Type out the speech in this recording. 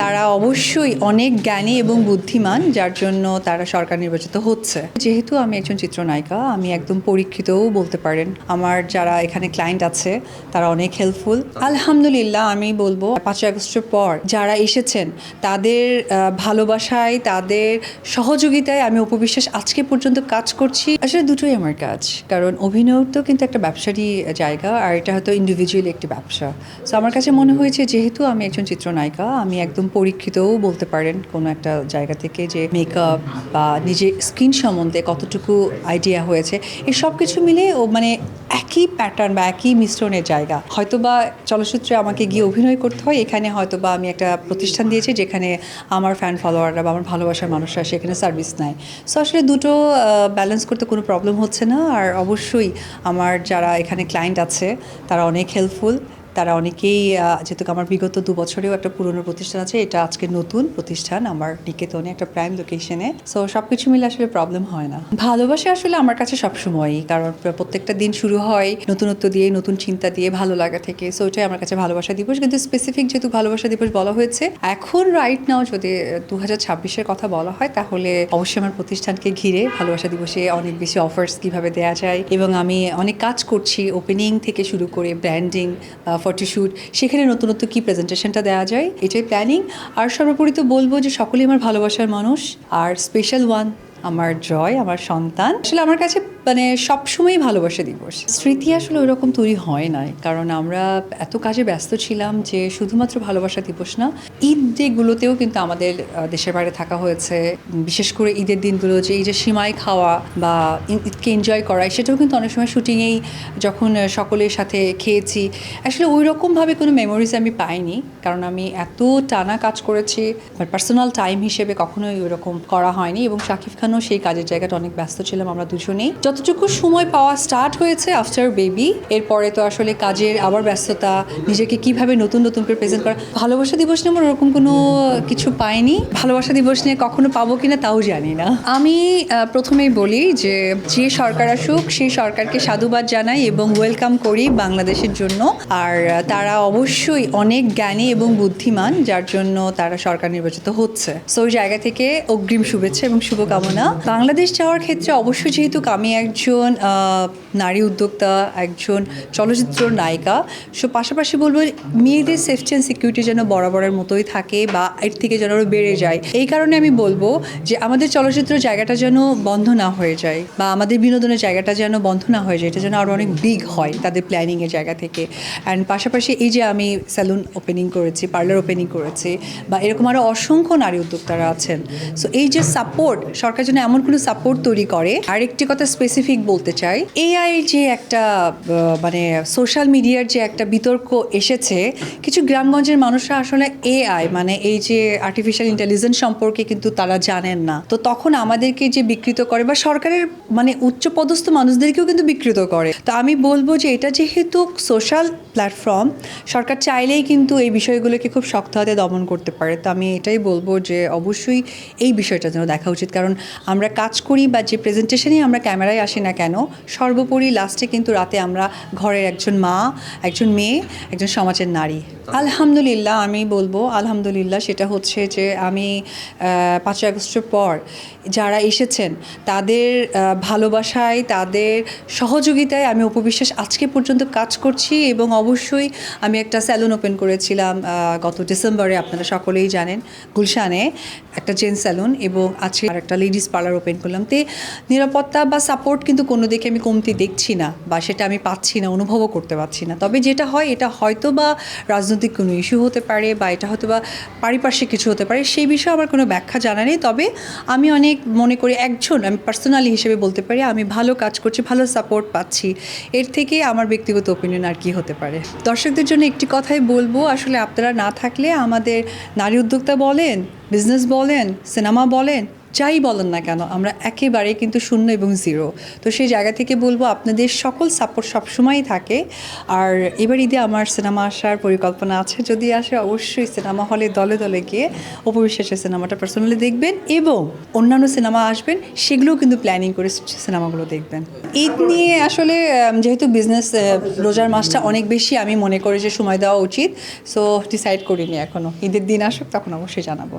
তারা অবশ্যই অনেক জ্ঞানী এবং বুদ্ধিমান, যার জন্য তারা সরকার নির্বাচিত হচ্ছে। যেহেতু আমি একজন চিত্রনায়িকা, আমি একদম পরীক্ষিতও বলতে পারেন। আমার যারা এখানে ক্লায়েন্ট আছে তারা অনেক হেল্পফুল। আলহামদুলিল্লাহ, আমি বলবো 5ই আগস্টের পর যারা এসেছেন তাদের ভালোবাসায়, তাদের সহযোগিতায় আমি উপবিশ্বাস আজকে পর্যন্ত কাজ করছি। আসলে দুটোই আমার কাজ, কারণ অভিনয় তো কিন্তু একটা ব্যবসারই জায়গা, আর এটা হয়তো ইন্ডিভিজুয়াল একটি ব্যবসা। সো আমার কাছে মনে হয়েছে যেহেতু আমি একজন চিত্রনায়িকা, আমি একদম পরীক্ষিতও বলতে পারেন কোনো একটা জায়গা থেকে, যে মেকআপ বা নিজের স্কিন সম্বন্ধে কতটুকু আইডিয়া হয়েছে, এই সব কিছু মিলে ও মানে একই প্যাটার্ন বা একই মিশ্রণের জায়গা। হয়তো বা চলচ্চিত্রে আমাকে গিয়ে অভিনয় করতে হয়, এখানে হয়তো বা আমি একটা প্রতিষ্ঠান দিয়েছি যেখানে আমার ফ্যান ফলোয়াররা বা আমার ভালোবাসার মানুষরা সেখানে সার্ভিস নেয়। সো আসলে দুটো ব্যালেন্স করতে কোনো প্রবলেম হচ্ছে না। আর অবশ্যই আমার যারা এখানে ক্লায়েন্ট আছে তারা অনেক হেল্পফুল। তারা অনেকেই, যেহেতু আমার বিগত 2 বছরেও একটা পুরনো প্রতিষ্ঠান আছে, এটা আজকে নতুন প্রতিষ্ঠান আমার নিকেতনে, একটা প্রাইম লোকেশনে। সো সব কিছু মিলে আসলে প্রবলেম হয় না। ভালোবাসা আসলে আমার কাছে সবসময়ই, কারণ প্রত্যেকটা দিন শুরু হয় নতুনত্ব দিয়ে, নতুন চিন্তা দিয়ে, ভালো লাগা থেকে। সো এটাই আমার কাছে ভালোবাসা দিবস। কিন্তু স্পেসিফিক যেহেতু ভালোবাসা দিবস বলা হয়েছে, এখন রাইট নাও যদি 2026-এর কথা বলা হয়, তাহলে অবশ্যই আমার প্রতিষ্ঠানকে ঘিরে ভালোবাসা দিবসে অনেক বেশি অফার্স কীভাবে দেওয়া যায়, এবং আমি অনেক কাজ করছি ওপেনিং থেকে শুরু করে ব্র্যান্ডিং, ফটোশ্যুট, সেখানে নতুনত্ব কী প্রেজেন্টেশনটা দেওয়া যায়, এটাই প্ল্যানিং। আর সর্বোপরি তো বলবো যে সকলেই আমার ভালোবাসার মানুষ, আর স্পেশাল ওয়ান আমার জয়, আমার সন্তান। আসলে আমার কাছে মানে সবসময়ই ভালোবাসা দিবস। স্মৃতি আসলে ওইরকম তৈরি হয় নাই, কারণ আমরা এত কাজে ব্যস্ত ছিলাম যে শুধুমাত্র ভালোবাসা দিবস না, ঈদ ডেগুলোতেও কিন্তু আমাদের দেশের বাইরে থাকা হয়েছে। বিশেষ করে ঈদের দিনগুলো, যে এই যে সিমাই খাওয়া বা ঈদকে এনজয় করা, সেটাও কিন্তু অনেক সময় শুটিংয়েই যখন সকলের সাথে খেয়েছি, আসলে ওই রকমভাবে কোনো মেমোরিজ আমি পাইনি, কারণ আমি এত টানা কাজ করেছি। পার্সোনাল টাইম হিসেবে কখনোই ওই রকম করা হয়নি, এবং শাকিব খানও সেই কাজের জায়গাটা অনেক ব্যস্ত ছিলাম আমরা দুজনেই। যতটুকু সময় পাওয়া স্টার্ট হয়েছে আফটার বেবি, এরপরে তো আসলে কাজের আবার ব্যস্ততা, নিজেকে কিভাবে নতুন নতুন করে প্রেজেন্ট করা। ভালোবাসা দিবস নিয়ে আমার ওরকম কোনো কিছু পাইনি, ভালোবাসা দিবস নিয়ে কখনো পাবো কিনা তাও জানি না। আমি প্রথমেই বলি যে যে সরকার আসুক সেই সরকারকে সাধুবাদ জানাই এবং ওয়েলকাম করি বাংলাদেশের জন্য। আর তারা অবশ্যই অনেক জ্ঞানী এবং বুদ্ধিমান, যার জন্য তারা সরকার নির্বাচিত হচ্ছে। সো ওই জায়গা থেকে অগ্রিম শুভেচ্ছা এবং শুভকামনা। বাংলাদেশ যাওয়ার ক্ষেত্রে অবশ্যই, যেহেতু আমি একজন নারী উদ্যোক্তা, একজন চলচ্চিত্র নায়িকা, সো পাশাপাশি বলবো মেয়েদের সেফটি অ্যান্ড সিকিউরিটি যেন বরাবরের মতোই থাকে বা এর থেকে যেন আরও বেড়ে যায়। এই কারণে আমি বলবো যে আমাদের চলচ্চিত্র জায়গাটা যেন বন্ধ না হয়ে যায়, বা আমাদের বিনোদনের জায়গাটা যেন বন্ধ না হয়ে যায়, এটা যেন আরও অনেক বিগ হয় তাদের প্ল্যানিংয়ের জায়গা থেকে। অ্যান্ড পাশাপাশি এই যে আমি স্যালুন ওপেনিং করেছি, পার্লার ওপেনিং করেছি, বা এরকম আরও অসংখ্য নারী উদ্যোক্তারা আছেন। সো এই যে সাপোর্ট, সরকার যেন এমন কোনো সাপোর্ট তৈরি করে। আরেকটি কথা স্পেসিফিক বলতে চাই, এআই যে একটা মানে সোশ্যাল মিডিয়ার যে একটা বিতর্ক এসেছে, কিছু গ্রামগঞ্জের মানুষরা আসলে এআই মানে এই যে আর্টিফিশিয়াল ইন্টেলিজেন্স সম্পর্কে কিন্তু তারা জানেন না। তো তখন আমাদেরকে যে বিকৃত করে, বা সরকারের মানে উচ্চপদস্থ মানুষদেরকেও কিন্তু বিকৃত করে। তো আমি বলবো যে এটা যেহেতু সোশ্যাল প্ল্যাটফর্ম, সরকার চাইলেই কিন্তু এই বিষয়গুলোকে খুব শক্ত হাতে দমন করতে পারে। তো আমি এটাই বলবো যে অবশ্যই এই বিষয়টা যেন দেখা উচিত, কারণ আমরা কাজ করি বা যে প্রেজেন্টেশনেই আমরা ক্যামেরায় আসি না কেন, সর্বোপরি লাস্টে কিন্তু রাতে আমরা ঘরের একজন মা, একজন মেয়ে, একজন সমাজের নারী। আলহামদুলিল্লাহ, আমি বলবো আলহামদুলিল্লাহ, সেটা হচ্ছে যে আমি 5ই আগস্টের পর যারা এসেছেন তাদের ভালোবাসায়, তাদের সহযোগিতায় আমি উপবিশ্বাস আজকে পর্যন্ত কাজ করছি। এবং অবশ্যই আমি একটা স্যালুন ওপেন করেছিলাম গত ডিসেম্বরে, আপনারা সকলেই জানেন, গুলশানে একটা জেন্টস স্যালুন, এবং আজকে আর একটা লেডিস পার্লার ওপেন করলাম। তে নিরাপত্তা বা সাপোর্ট কিন্তু কোনো দিকে আমি কমতি দেখছি না, বা সেটা আমি পাচ্ছি না, অনুভবও করতে পারছি না। তবে যেটা হয়, এটা হয়তো বা রাজনৈতিক কোনো ইস্যু হতে পারে, বা এটা হয়তো বা পারিপার্শ্বিক কিছু হতে পারে, সেই বিষয়ে আমার কোনো ব্যাখ্যা জানা নেই। তবে আমি অনেক মনে করি, আমি পার্সোনালি হিসেবে বলতে পারি, আমি ভালো কাজ করছি, ভালো সাপোর্ট পাচ্ছি। এর থেকে আমার ব্যক্তিগত ওপিনিয়ন আর কি হতে পারে। দর্শকদের জন্য একটি কথাই বলবো, আসলে আপনারা না থাকলে আমাদের নারী উদ্যোক্তা বলেন, বিজনেস বলেন, সিনেমা বলেন, যাই বলেন না কেন আমরা একেবারে কিন্তু শূন্য এবং জিরো। তো সেই জায়গা থেকে বলবো আপনাদের সকল সাপোর্ট সবসময়ই থাকে। আর এবার ঈদে আমার সিনেমা আসার পরিকল্পনা আছে, যদি আসে অবশ্যই সিনেমা হলে দলে দলে গিয়ে অপবিশ্বাসের সিনেমাটা পার্সোনালি দেখবেন এবং অন্যান্য সিনেমা আসবেন সেগুলোও কিন্তু প্ল্যানিং করে সিনেমাগুলো দেখবেন। ঈদ নিয়ে আসলে যেহেতু বিজনেস রোজার মাসটা অনেক বেশি আমি মনে করি যে সময় দেওয়া উচিত, সো ডিসাইড করিনি এখনও। ঈদের দিন আসুক তখন অবশ্যই জানাবো।